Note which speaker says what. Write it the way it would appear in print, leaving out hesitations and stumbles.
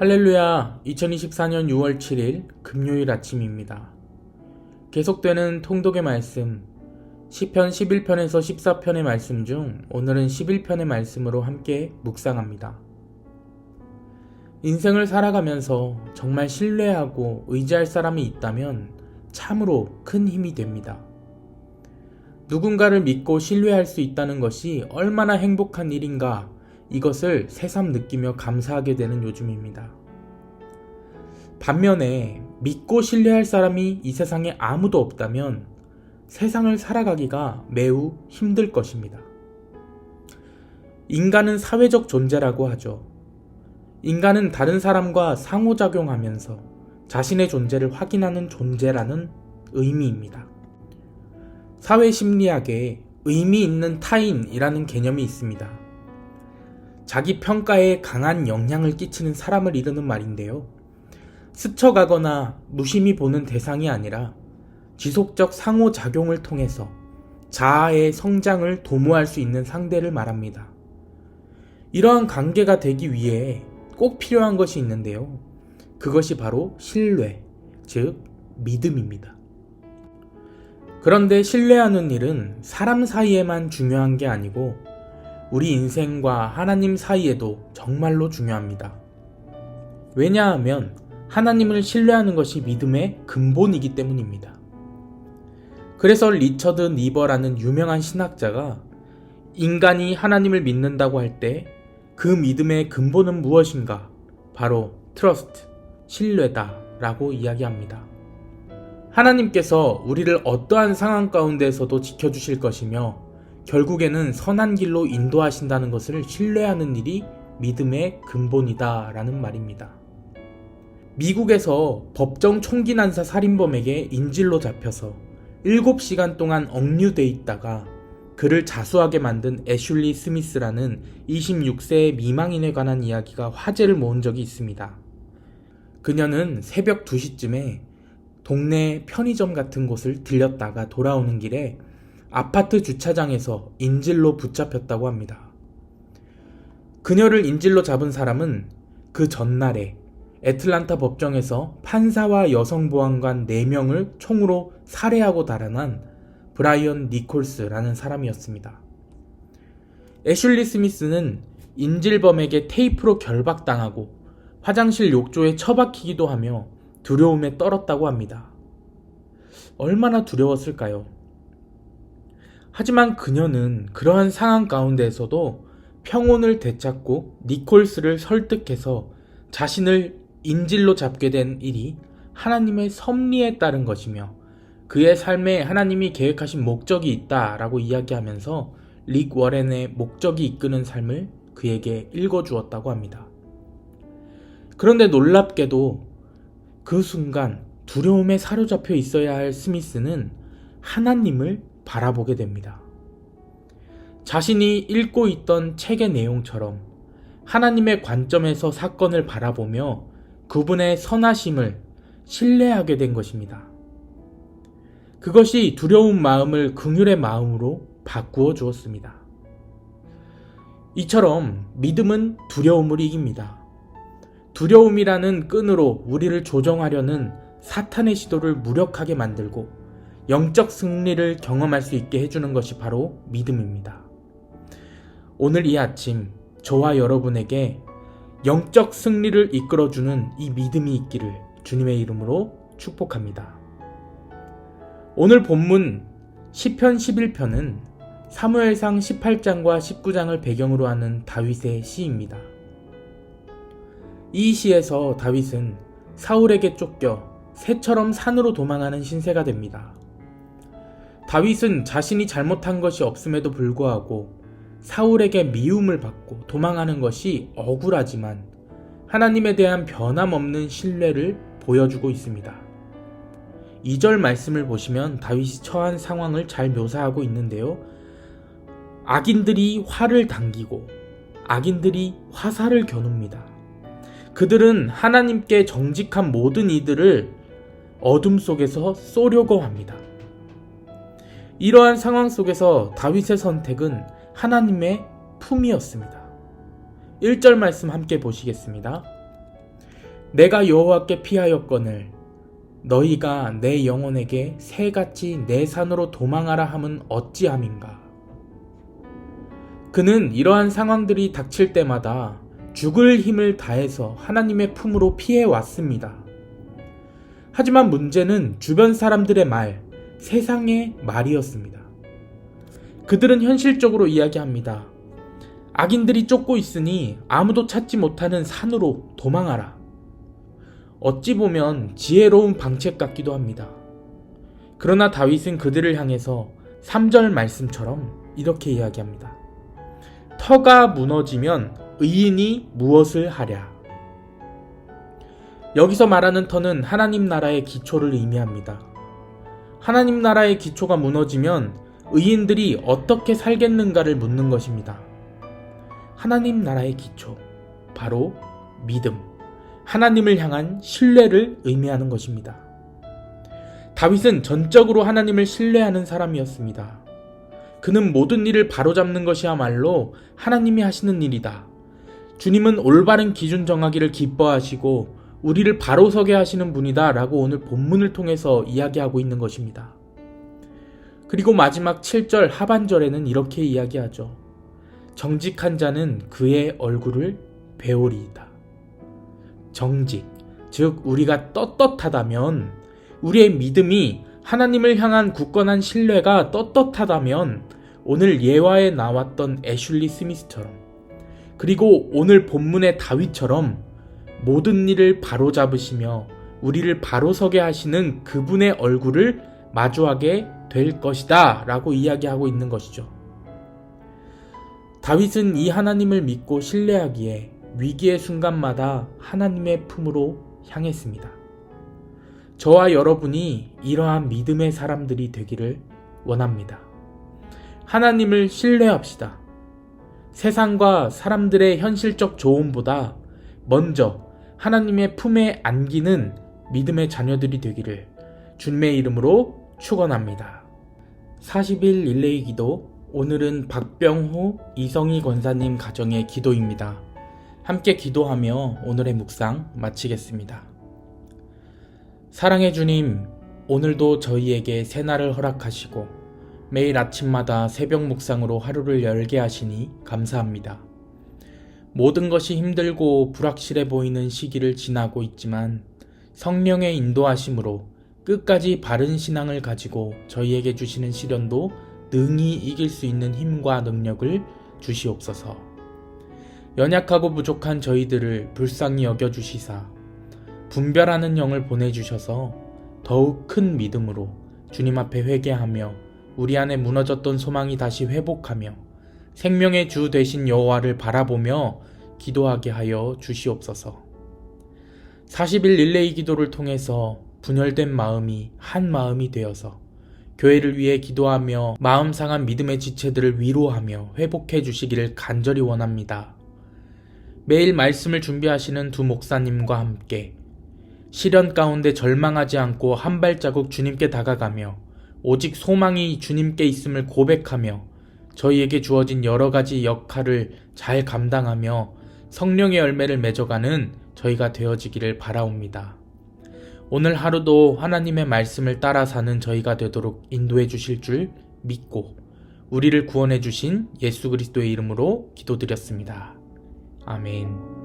Speaker 1: 할렐루야. 2024년 6월 7일 금요일 아침입니다. 계속되는 통독의 말씀, 시편 11편에서 14편의 말씀 중 오늘은 11편의 말씀으로 함께 묵상합니다. 인생을 살아가면서 정말 신뢰하고 의지할 사람이 있다면 참으로 큰 힘이 됩니다. 누군가를 믿고 신뢰할 수 있다는 것이 얼마나 행복한 일인가, 이것을 새삼 느끼며 감사하게 되는 요즘입니다. 반면에 믿고 신뢰할 사람이 이 세상에 아무도 없다면 세상을 살아가기가 매우 힘들 것입니다. 인간은 사회적 존재라고 하죠. 인간은 다른 사람과 상호작용하면서 자신의 존재를 확인하는 존재라는 의미입니다. 사회심리학에 의미 있는 타인이라는 개념이 있습니다. 자기 평가에 강한 영향을 끼치는 사람을 이르는 말인데요. 스쳐가거나 무심히 보는 대상이 아니라 지속적 상호작용을 통해서 자아의 성장을 도모할 수 있는 상대를 말합니다. 이러한 관계가 되기 위해 꼭 필요한 것이 있는데요. 그것이 바로 신뢰, 즉 믿음입니다. 그런데 신뢰하는 일은 사람 사이에만 중요한 게 아니고 우리 인생과 하나님 사이에도 정말로 중요합니다. 왜냐하면 하나님을 신뢰하는 것이 믿음의 근본이기 때문입니다. 그래서 리처드 니버라는 유명한 신학자가 인간이 하나님을 믿는다고 할 때 그 믿음의 근본은 무엇인가? 바로 트러스트, 신뢰다 라고 이야기합니다. 하나님께서 우리를 어떠한 상황 가운데에서도 지켜주실 것이며 결국에는 선한 길로 인도하신다는 것을 신뢰하는 일이 믿음의 근본이다 라는 말입니다. 미국에서 법정 총기 난사 살인범에게 인질로 잡혀서 7시간 동안 억류돼 있다가 그를 자수하게 만든 애슐리 스미스라는 26세의 미망인에 관한 이야기가 화제를 모은 적이 있습니다. 그녀는 새벽 2시쯤에 동네 편의점 같은 곳을 들렸다가 돌아오는 길에 아파트 주차장에서 인질로 붙잡혔다고 합니다. 그녀를 인질로 잡은 사람은 그 전날에 애틀란타 법정에서 판사와 여성보안관 4명을 총으로 살해하고 달아난 브라이언 니콜스라는 사람이었습니다. 애슐리 스미스는 인질범에게 테이프로 결박당하고 화장실 욕조에 처박히기도 하며 두려움에 떨었다고 합니다. 얼마나 두려웠을까요? 하지만 그녀는 그러한 상황 가운데에서도 평온을 되찾고 니콜스를 설득해서 자신을 인질로 잡게 된 일이 하나님의 섭리에 따른 것이며 그의 삶에 하나님이 계획하신 목적이 있다라고 이야기하면서 릭 워렌의 목적이 이끄는 삶을 그에게 읽어주었다고 합니다. 그런데 놀랍게도 그 순간 두려움에 사로잡혀 있어야 할 스미스는 하나님을 바라보게 됩니다. 자신이 읽고 있던 책의 내용처럼 하나님의 관점에서 사건을 바라보며 그분의 선하심을 신뢰하게 된 것입니다. 그것이 두려운 마음을 긍휼의 마음으로 바꾸어 주었습니다. 이처럼 믿음은 두려움을 이깁니다. 두려움이라는 끈으로 우리를 조정하려는 사탄의 시도를 무력하게 만들고 영적 승리를 경험할 수 있게 해주는 것이 바로 믿음입니다. 오늘 이 아침 저와 여러분에게 영적 승리를 이끌어주는 이 믿음이 있기를 주님의 이름으로 축복합니다. 오늘 본문 시편 11편은 사무엘상 18장과 19장을 배경으로 하는 다윗의 시입니다. 이 시에서 다윗은 사울에게 쫓겨 새처럼 산으로 도망하는 신세가 됩니다. 다윗은 자신이 잘못한 것이 없음에도 불구하고 사울에게 미움을 받고 도망하는 것이 억울하지만 하나님에 대한 변함없는 신뢰를 보여주고 있습니다. 2절 말씀을 보시면 다윗이 처한 상황을 잘 묘사하고 있는데요. 악인들이 활을 당기고 악인들이 화살을 겨눕니다. 그들은 하나님께 정직한 모든 이들을 어둠 속에서 쏘려고 합니다. 이러한 상황 속에서 다윗의 선택은 하나님의 품이었습니다. 1절 말씀 함께 보시겠습니다. 내가 여호와께 피하였거늘 너희가 내 영혼에게 새같이 내 산으로 도망하라 함은 어찌함인가. 그는 이러한 상황들이 닥칠 때마다 죽을 힘을 다해서 하나님의 품으로 피해 왔습니다. 하지만 문제는 주변 사람들의 말, 세상의 말이었습니다. 그들은 현실적으로 이야기합니다. 악인들이 쫓고 있으니 아무도 찾지 못하는 산으로 도망하라. 어찌 보면 지혜로운 방책 같기도 합니다. 그러나 다윗은 그들을 향해서 3절 말씀처럼 이렇게 이야기합니다. 터가 무너지면 의인이 무엇을 하랴. 여기서 말하는 터는 하나님 나라의 기초를 의미합니다. 하나님 나라의 기초가 무너지면 의인들이 어떻게 살겠는가를 묻는 것입니다. 하나님 나라의 기초, 바로 믿음, 하나님을 향한 신뢰를 의미하는 것입니다. 다윗은 전적으로 하나님을 신뢰하는 사람이었습니다. 그는 모든 일을 바로잡는 것이야말로 하나님이 하시는 일이다. 주님은 올바른 기준 정하기를 기뻐하시고 우리를 바로 서게 하시는 분이다 라고 오늘 본문을 통해서 이야기하고 있는 것입니다. 그리고 마지막 7절 하반절에는 이렇게 이야기하죠. 정직한 자는 그의 얼굴을 배우리이다. 정직, 즉 우리가 떳떳하다면, 우리의 믿음이 하나님을 향한 굳건한 신뢰가 떳떳하다면 오늘 예화에 나왔던 애슐리 스미스처럼, 그리고 오늘 본문의 다윗처럼 모든 일을 바로잡으시며 우리를 바로서게 하시는 그분의 얼굴을 마주하게 될 것이다 라고 이야기하고 있는 것이죠. 다윗은 이 하나님을 믿고 신뢰하기에 위기의 순간마다 하나님의 품으로 향했습니다. 저와 여러분이 이러한 믿음의 사람들이 되기를 원합니다. 하나님을 신뢰합시다. 세상과 사람들의 현실적 조언보다 먼저 하나님의 품에 안기는 믿음의 자녀들이 되기를 주님의 이름으로 축원합니다. 40일 릴레이 기도, 오늘은 박병호, 이성희 권사님 가정의 기도입니다. 함께 기도하며 오늘의 묵상 마치겠습니다. 사랑의 주님, 오늘도 저희에게 새날을 허락하시고 매일 아침마다 새벽 묵상으로 하루를 열게 하시니 감사합니다. 모든 것이 힘들고 불확실해 보이는 시기를 지나고 있지만 성령의 인도하심으로 끝까지 바른 신앙을 가지고 저희에게 주시는 시련도 능히 이길 수 있는 힘과 능력을 주시옵소서. 연약하고 부족한 저희들을 불쌍히 여겨주시사 분별하는 영을 보내주셔서 더욱 큰 믿음으로 주님 앞에 회개하며 우리 안에 무너졌던 소망이 다시 회복하며 생명의 주 되신 여호와를 바라보며 기도하게 하여 주시옵소서. 40일 릴레이 기도를 통해서 분열된 마음이 한 마음이 되어서 교회를 위해 기도하며 마음 상한 믿음의 지체들을 위로하며 회복해 주시기를 간절히 원합니다. 매일 말씀을 준비하시는 두 목사님과 함께 시련 가운데 절망하지 않고 한 발자국 주님께 다가가며 오직 소망이 주님께 있음을 고백하며 저희에게 주어진 여러 가지 역할을 잘 감당하며 성령의 열매를 맺어가는 저희가 되어지기를 바라옵니다. 오늘 하루도 하나님의 말씀을 따라 사는 저희가 되도록 인도해 주실 줄 믿고 우리를 구원해 주신 예수 그리스도의 이름으로 기도드렸습니다. 아멘.